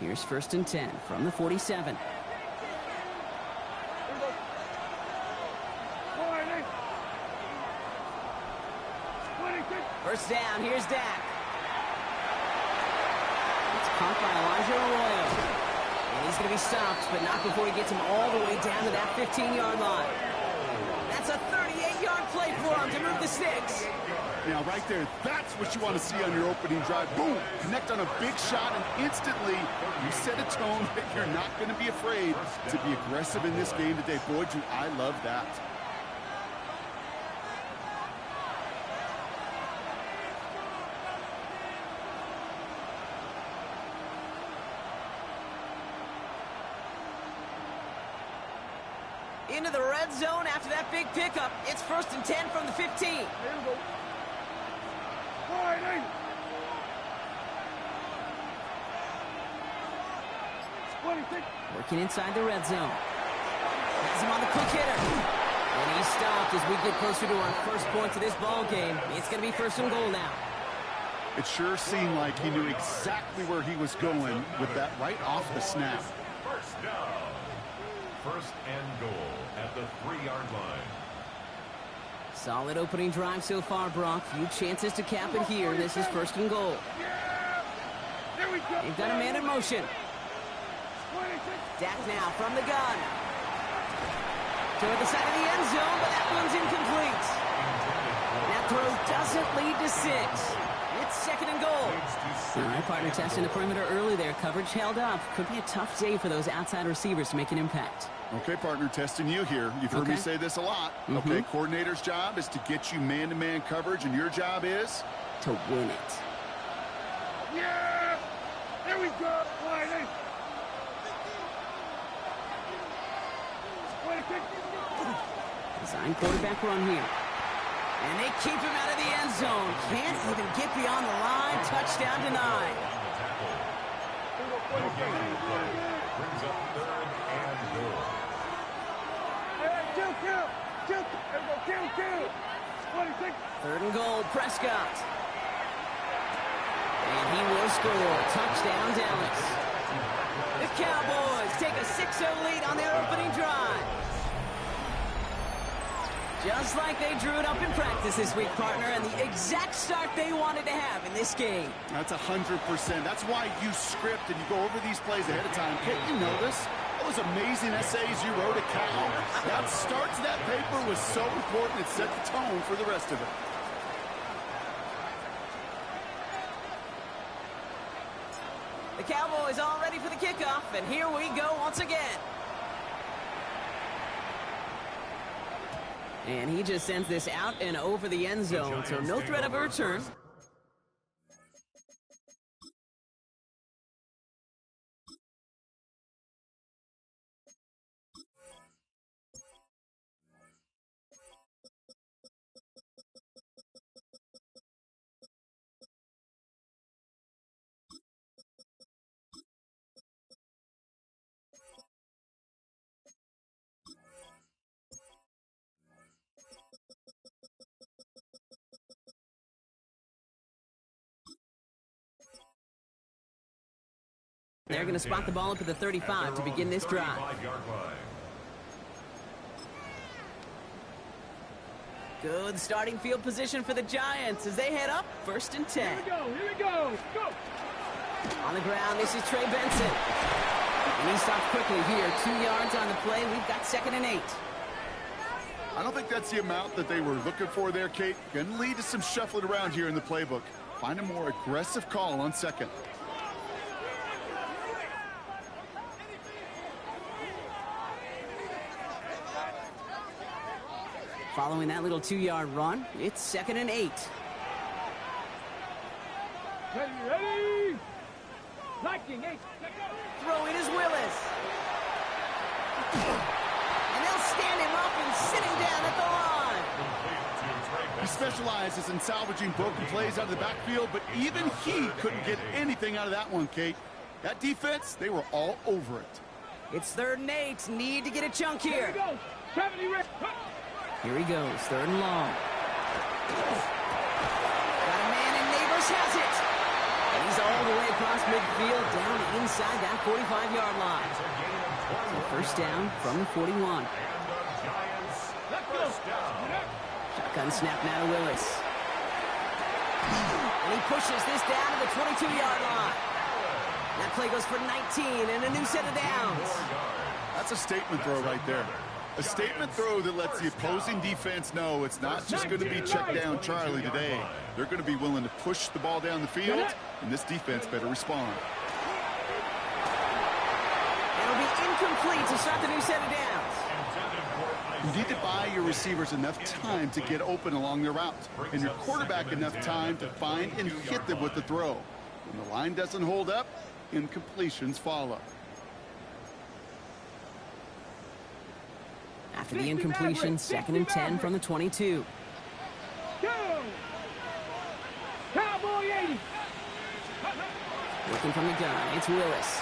Here's 1st and 10 from the 47. First down, here's Dak. It's caught by Elijah Arroyo. And he's going to be stopped, but not before he gets him all the way down to that 15-yard line. That's a 38-yard play for him to move the sticks. Now, right there, that's what you want to see on your opening drive. Boom! Connect on a big shot, and instantly you set a tone that you're not going to be afraid to be aggressive in this game today. Boy, do I love that. Into the red zone after that big pickup. It's 1st and 10 from the 15. Working inside the red zone. Has him on the quick hitter. And he's stopped as we get closer to our first point of this ball game. It's going to be 1st and goal now. It sure seemed like he knew exactly where he was going with that right off the snap. First down. 1st and goal at the 3-yard line. Solid opening drive so far, Brock. Few chances to cap it here. This is 1st and goal. They've got a man in motion. Dak now from the gun. Toward the side of the end zone, but that one's incomplete. That throw doesn't lead to 6. It's 2nd and goal. All right, partner, testing the perimeter early there. Coverage held up. Could be a tough day for those outside receivers to make an impact. Okay, partner, testing you here. You've heard me say this a lot. Okay, coordinator's job is to get you man-to-man coverage, and your job is? To win it. Yeah! There we go! Design quarterback run here. And they keep him out of the end zone. Can't even get beyond the line. Touchdown denied. Brings up 3rd and goal. Kill. 3rd and goal, Prescott. And he will score. Touchdown, Dallas. The Cowboys take a 6-0 lead on their opening drive. Just like they drew it up in practice this week, partner, and the exact start they wanted to have in this game. That's 100%. That's why you script and you go over these plays ahead of time. Can't you notice? Those amazing essays you wrote at Cal. That start to that paper was so important. It set the tone for the rest of it. The Cowboys all ready for the kickoff, and here we go once again. And he just sends this out and over the end zone, so no threat of a return. They're going to spot the ball up at the 35 to begin this drive. Good starting field position for the Giants as they head up 1st and 10. Here we go. Go. On the ground, this is Trey Benson. And he stops quickly here. 2 yards on the play. We've got 2nd and 8. I don't think that's the amount that they were looking for there, Kate. Going to lead to some shuffling around here in the playbook. Find a more aggressive call on 2nd. Following that little 2-yard run, it's 2nd and 8. Ready. Liking 8. Throwing is Willis. And they'll stand him up and sit him down at the line. He specializes in salvaging broken plays out of the backfield, but even he couldn't get anything out of that one, Kate. That defense, they were all over it. It's 3rd and 8. Need to get a chunk here. Here we go. 70 Rick. Here he goes, 3rd and long. Got a man, and Neighbors has it. And he's all the way across midfield, down inside that 45-yard line. So first down from the 41. Shotgun snap now to Willis. And he pushes this down to the 22-yard line. That play goes for 19 and a new set of downs. That's a statement throw right there. A statement throw that lets the opposing defense know it's not just going to be check down Charlie today. They're going to be willing to push the ball down the field, and this defense better respond. It'll be incomplete to start the new set of downs. You need to buy your receivers enough time to get open along their routes, and your quarterback enough time to find and hit them with the throw. When the line doesn't hold up, incompletions follow. After the incompletion, 2nd and 10 from the 22. Go! Cowboy 80. Looking from the gun, it's Willis.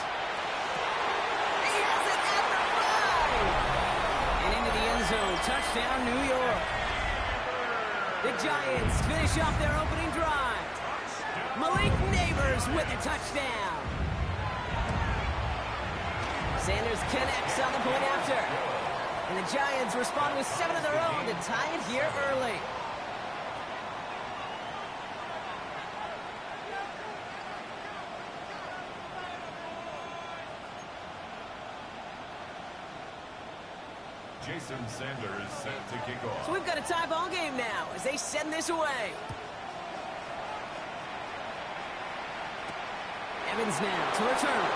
He has it at the 5! And into the end zone, touchdown New York. The Giants finish off their opening drive. Malik Neighbors with a touchdown. Sanders connects on the point after. And the Giants respond with 7 of their own to tie it here early. Jason Sanders set to kick off. So we've got a tie ball game now as they send this away. Evans now to return.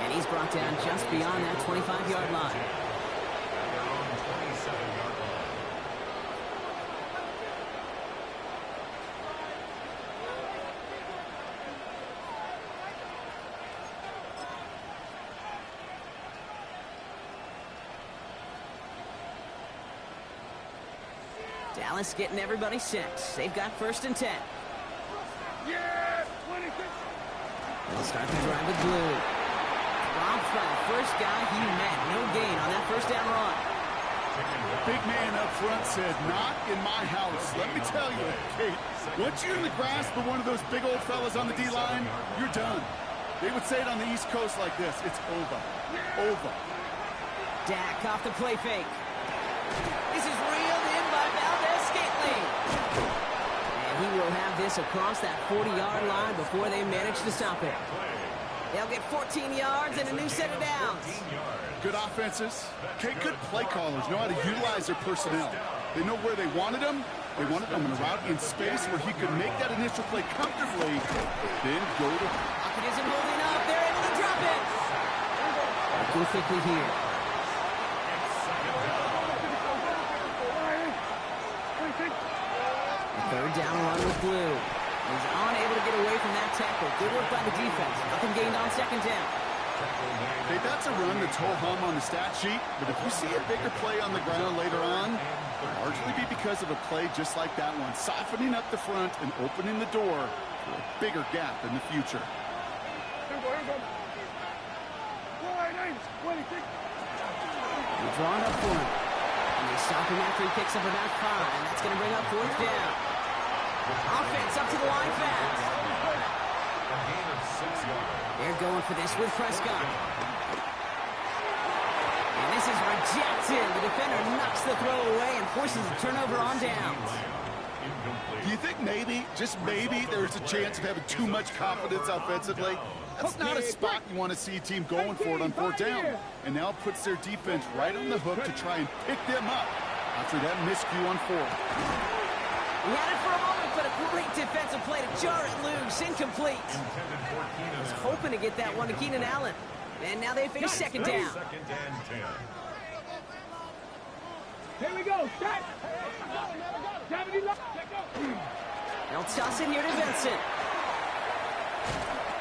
And he's brought down just beyond that 25-yard line. At their own 27-yard line. Dallas getting everybody set. They've got 1st and 10. Yeah! 26. They'll start the drive with Blue. Robbed by the first guy he met. No gain on that first down run. Big man up front said, "Not in my house." Let me tell you, Kate, once you're in the grasp of one of those big old fellas on the D-line, you're done. They would say it on the East Coast like this: it's over. Over. Dak off the play fake. This is reeled in by Valdez-Scantling. And he will have this across that 40-yard line before they manage to stop it. They'll get 14 yards and a new set of downs. Good offenses. Okay, good play callers know how to utilize their personnel. They know where they wanted them. They wanted them in a route in space where he could make that initial play comfortably, then go to... Pocket isn't holding up. They're able to drop it. Working quickly here. Third down run with Blue. He's unable to get away from that tackle. Good work by the defense. Nothing gained on 2nd down. Hey, that's a run that's ho-hum on the stat sheet, but if you see a bigger play on the ground later on, it'll largely be because of a play just like that one, softening up the front and opening the door for a bigger gap in the future. He's drawn up for him. And they stop him after he picks up about 5. And that's going to bring up 4th down. Offense up to the line fast. A gain of 6 yards. They're going for this with Prescott. And this is rejected. The defender knocks the throw away and forces a turnover on downs. Do you think maybe, just maybe, there's a chance of having too much confidence offensively? That's not a spot you want to see a team going for it on 4th down. And now it puts their defense right on the hook to try and pick them up after that miscue on 4th. He had it for a moment, but a great defensive play to jar it loose. Incomplete. I was hoping to get that one to Keenan Allen. And now they face 2nd down. 2nd and 10. Here we go. Start. They'll toss it here to Vincent.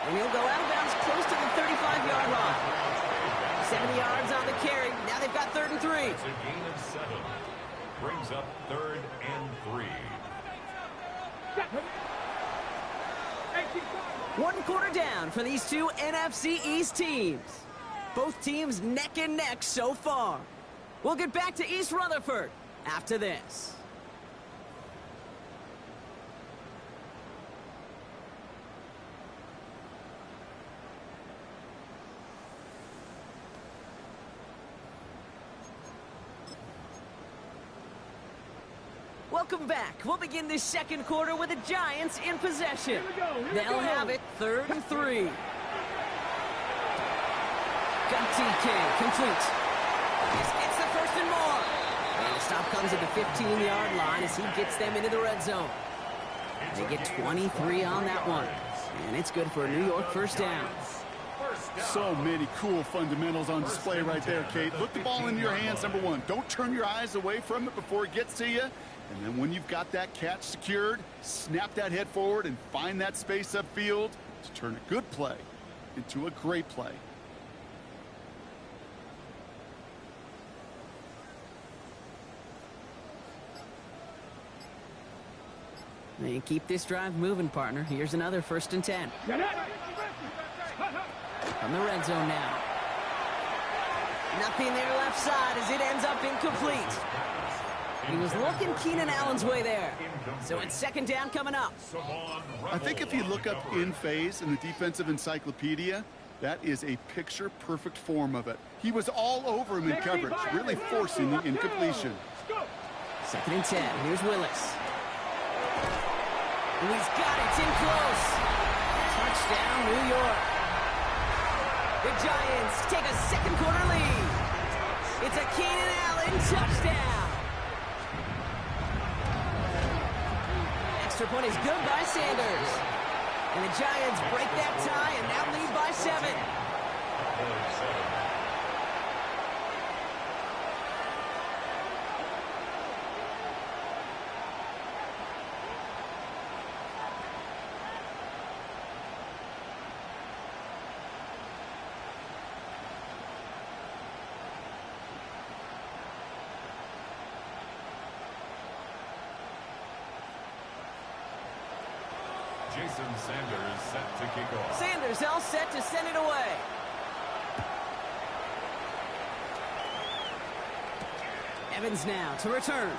And he'll go out of bounds close to the 35-yard line. 70 yards on the carry. Now they've got 3rd and 3. It's a gain of 7. Brings up 3rd and 3. 1 quarter down for these two NFC East teams. Both teams neck and neck so far. We'll get back to East Rutherford after this. Welcome back. We'll begin this second quarter with the Giants in possession. They'll have it 3rd and 3. Got TK, complete. This gets the first and more. And the stop comes at the 15-yard line as he gets them into the red zone. They get 23 on that one. And it's good for a New York first down. So many cool fundamentals on display right there, Kate. Look the ball into your hands, number one. Don't turn your eyes away from it before it gets to you. And then when you've got that catch secured, snap that head forward and find that space upfield to turn a good play into a great play. They keep this drive moving, partner. Here's another 1st and 10. From the red zone now. Nothing there left side as it ends up incomplete. He was looking Keenan Allen's way there. So it's 2nd down coming up. I think if you look up in phase in the defensive encyclopedia, that is a picture-perfect form of it. He was all over him in coverage, really forcing the incompletion. 2nd and 10. Here's Willis. And he's got it. It's in close. Touchdown, New York. The Giants take a second quarter lead. It's a Keenan Allen touchdown. Extra point is good by Sanders. And the Giants break that tie and now lead by 7. Jason Sanders set to kick off. Sanders all set to send it away. Evans now to return.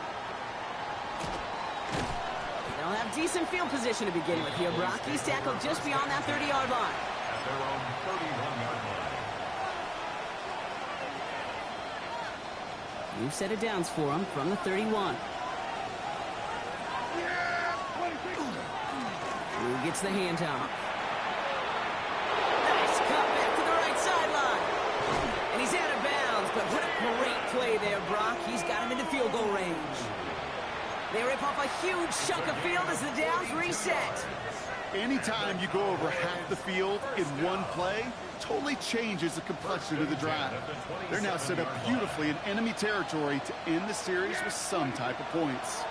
They'll have decent field position to begin with here, Brock. He's tackled just beyond that 30-yard line. At their own 31-yard line. New set of downs for him from the 31. Who gets the handoff? Nice cut back to the right sideline. And he's out of bounds, but what a great play there, Brock. He's got him into field goal range. They rip off a huge chunk of field as the downs reset. Anytime you go over half the field in one play, totally changes the complexion of the drive. They're now set up beautifully in enemy territory to end the series with some type of points.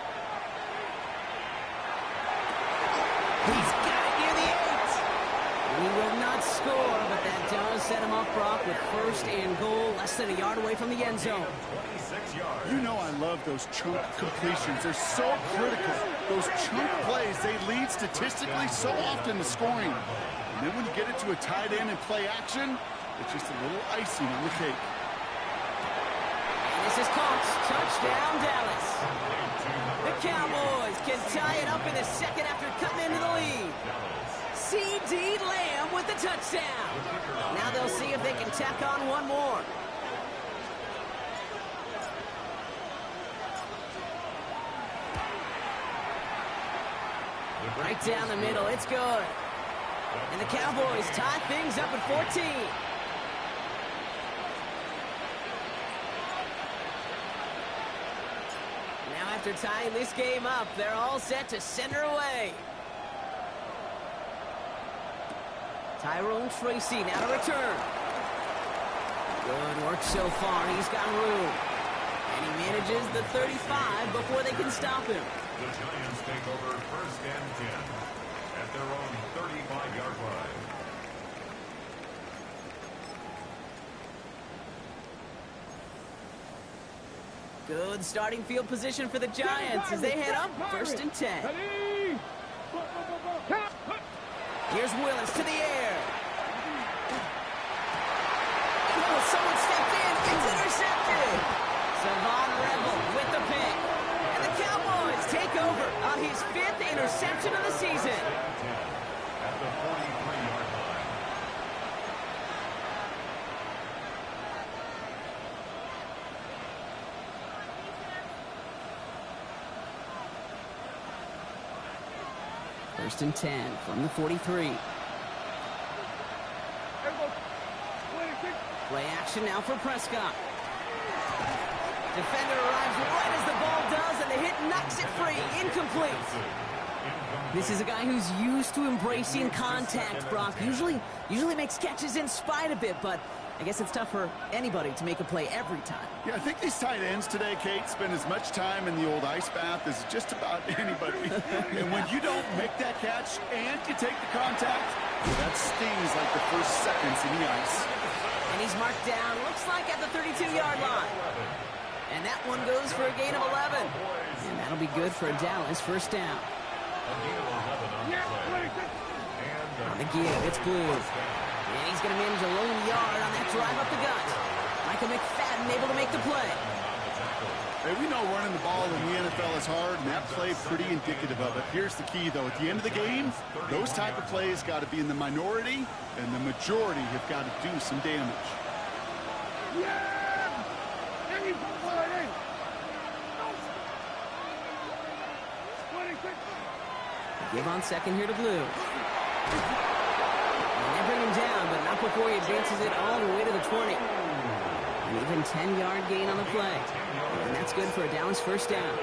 He's got it near the 8. He will not score, but that does set him up, Brock, with 1st and goal, less than a yard away from the end zone. You know I love those chunk completions. They're so critical. Those chunk plays, they lead statistically so often to scoring. And then when you get it to a tight end and play action, it's just a little icing on the cake. And this is caught. Touchdown, Dallas. The Cowboys can tie it up in the second after cutting into the lead. C.D. Lamb with the touchdown. Now they'll see if they can tack on one more. Right down the middle, it's good. And the Cowboys tie things up at 14. Now after tying this game up, they're all set to send her away. Tyrone Tracy now to return. Good work so far. He's got room. And he manages the 35 before they can stop him. The Giants take over 1st and 10 at their own 35-yard line. Good starting field position for the Giants as they head up 1st and 10. Here's Willis to the air. Oh, someone stepped in. It's intercepted. Savon Rebel with the pick. And the Cowboys take over on his 5th interception of the season. At the 43-yard line. First and 10 from the 43. Play action now for Prescott. Defender arrives right as the ball does, and the hit knocks it free. Incomplete. This is a guy who's used to embracing contact, Brock. Usually makes catches in spite of it, but I guess it's tough for anybody to make a play every time. Yeah, I think these tight ends today, Kate, spend as much time in the old ice bath as just about anybody. And when you don't make that catch and you take the contact, well, that stings like the first seconds in the ice. And he's marked down, looks like at the 32-yard line. And that one goes for a gain of 11. And that'll be good for a Dallas first down. On the give, it's Blue. And he's going to manage a lone yard on that drive up the gut. Michael McFadden able to make the play. Hey, we know running the ball in the NFL is hard, and that play pretty indicative of it. Here's the key, though. At the end of the game, those type of plays got to be in the minority, and the majority have got to do some damage. Yeah! Give on second here to Blue. And they bring him down, but not before he advances it all the way to the 20. An even 10-yard gain on the play. And that's good for a Dallas first down.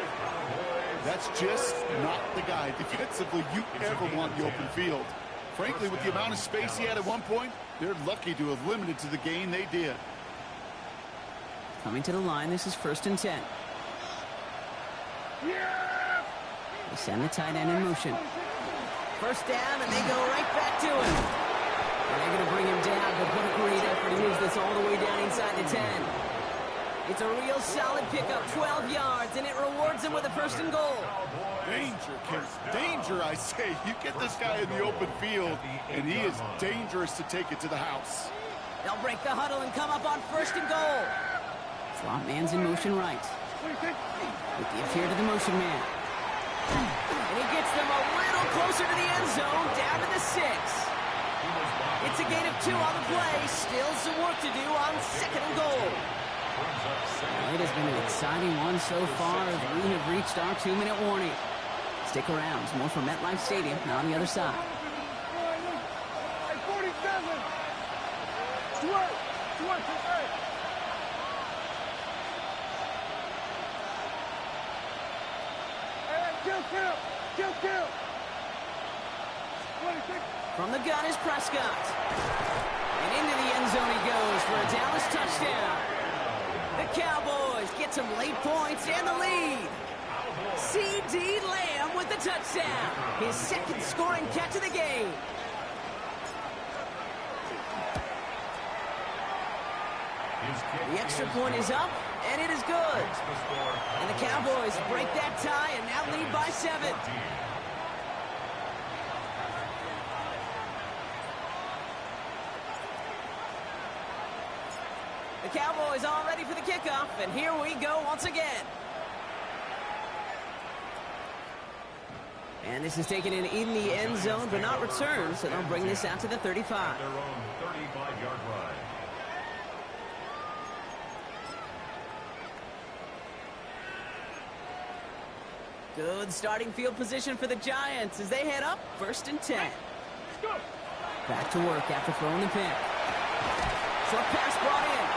That's just not the guy defensively you ever want in the open field. Frankly, with the amount of space he had at one point, they're lucky to have limited to the gain they did. Coming to the line, this is first and 10. They send the tight end in motion. First down, and they go right back to him. And they're going to bring him down, but what a great effort. He moves this all the way down inside the 10. It's a real solid pickup, 12 yards, and it rewards him with a first and goal. Danger, Kent. Danger, I say. You get this guy in the open field, and he is dangerous to take it to the house. They'll break the huddle and come up on first and goal. Slot man's in motion right. They give here to the motion man. And he gets them a little closer to the end zone, down to the 6. It's a gain of 2 on the play. Still some work to do on second and goal. Well, it has been an exciting one so far as we have reached our 2-minute warning. Stick around. It's more from MetLife Stadium now on the other side. 47. Kill. From the gun is Prescott. And into the end zone he goes for a Dallas touchdown. The Cowboys get some late points and the lead. C.D. Lamb with the touchdown. His second scoring catch of the game. The extra point is up, and it is good. And the Cowboys break that tie and now lead by 7. The Cowboys all ready for the kickoff, and here we go once again. And this is taken in the end zone, but not returned, so they'll bring this out to the 35. Their own 35-yard line. Good starting field position for the Giants as they head up first and 10. Back to work after throwing the pick. Short pass brought in.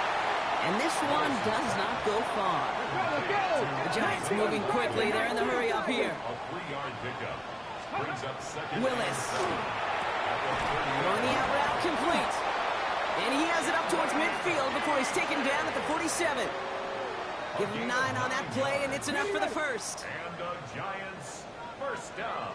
And this one does not go far. The Giants moving quickly. They're in the hurry up here. A 3-yard pickup. Brings up second. Willis. Throwing the out route complete. And he has it up towards midfield before he's taken down at the 47. Give him 9 on that play, and it's enough for the first. And the Giants first down.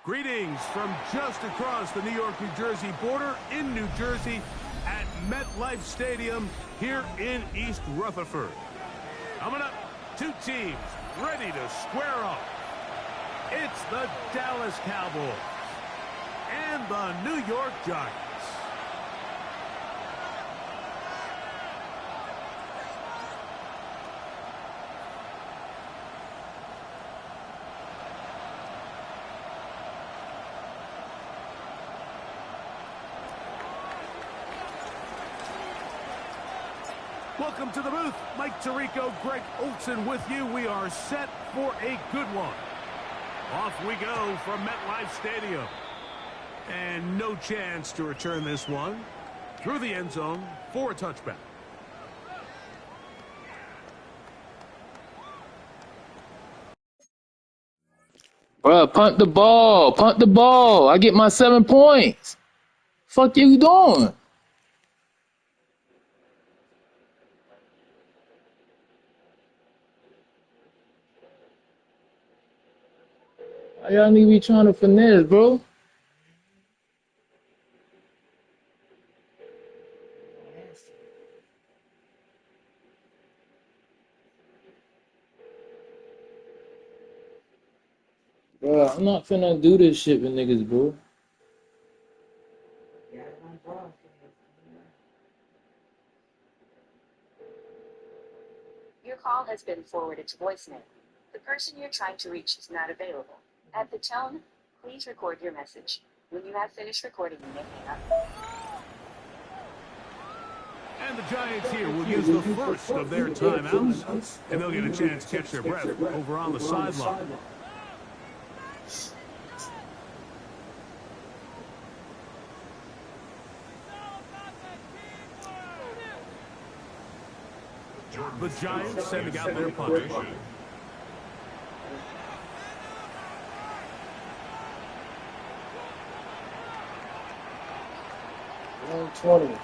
Greetings from just across the New York-New Jersey border in New Jersey at MetLife Stadium here in East Rutherford. Coming up, two teams ready to square off. It's the Dallas Cowboys and the New York Giants. Welcome to the booth. Mike Tirico, Greg Olson with you. We are set for a good one. Off we go from MetLife Stadium. And no chance to return this one through the end zone for a touchback. Bruh, punt the ball. Punt the ball. I get my 7 points. Fuck you doing? Y'all need to be trying to finesse, bro. Bro, I'm not finna do this shit with niggas, bro. Your call has been forwarded to voicemail. The person you're trying to reach is not available. At the tone, please record your message. When you have finished recording, you may hang up. And the Giants here will use the first of their timeouts, and they'll get a chance to catch their breath over on the sideline. The Giants sending out their punter. 120.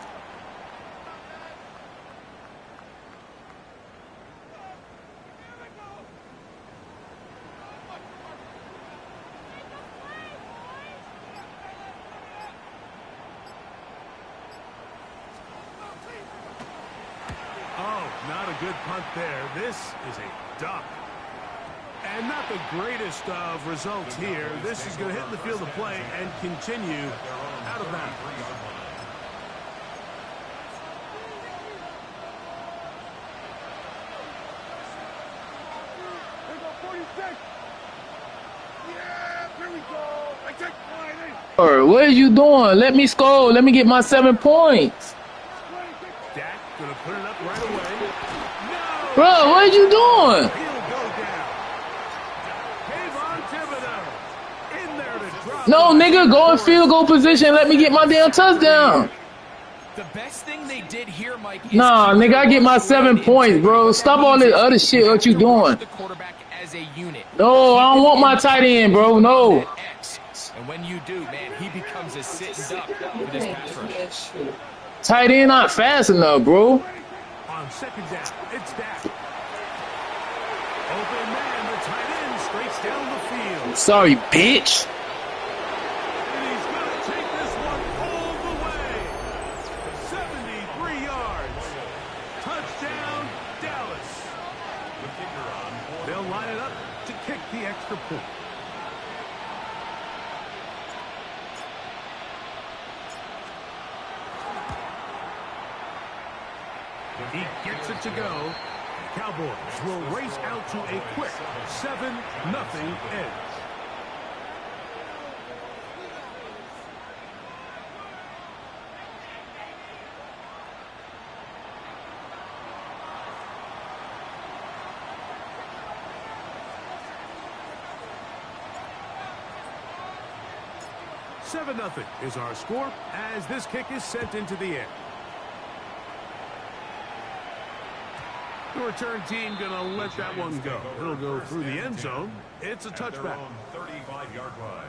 Not a good punt there. This is a duck. And not the greatest of results here. This is going to hit the field of play and continue out of bounds. Here we go, 46. Yeah, here we go. I take What are you doing? Let me score. Let me get my 7 points. Dak going to put it up right away. No! Bro, what are you doing? He'll go down. Kayvon Thibodeau in there to drop. No, nigga, go in field goal position. Let me get my damn touchdown. The best thing they did here, Mike, is Nah, nigga, I get my 7 points, bro. Stop all this other shit. What you doing? the quarterback as a unit. No, I don't want my tight end, bro. No. And when you do, man, he becomes a sitting duck for this pass rush. Tight end not fast enough, bro. On second down, it's Dak. Open man, the tight end straight down the field. Sorry, bitch. And he's going to take this one all the way. 73 yards. Touchdown, Dallas. They'll line it up to kick the extra point. He gets it to go. Cowboys will race out to a quick 7-0 edge. Seven 0 is our score as this kick is sent into the air. The return team going to let that one go. It'll go through the end zone. It's a touchback. 35-yard line.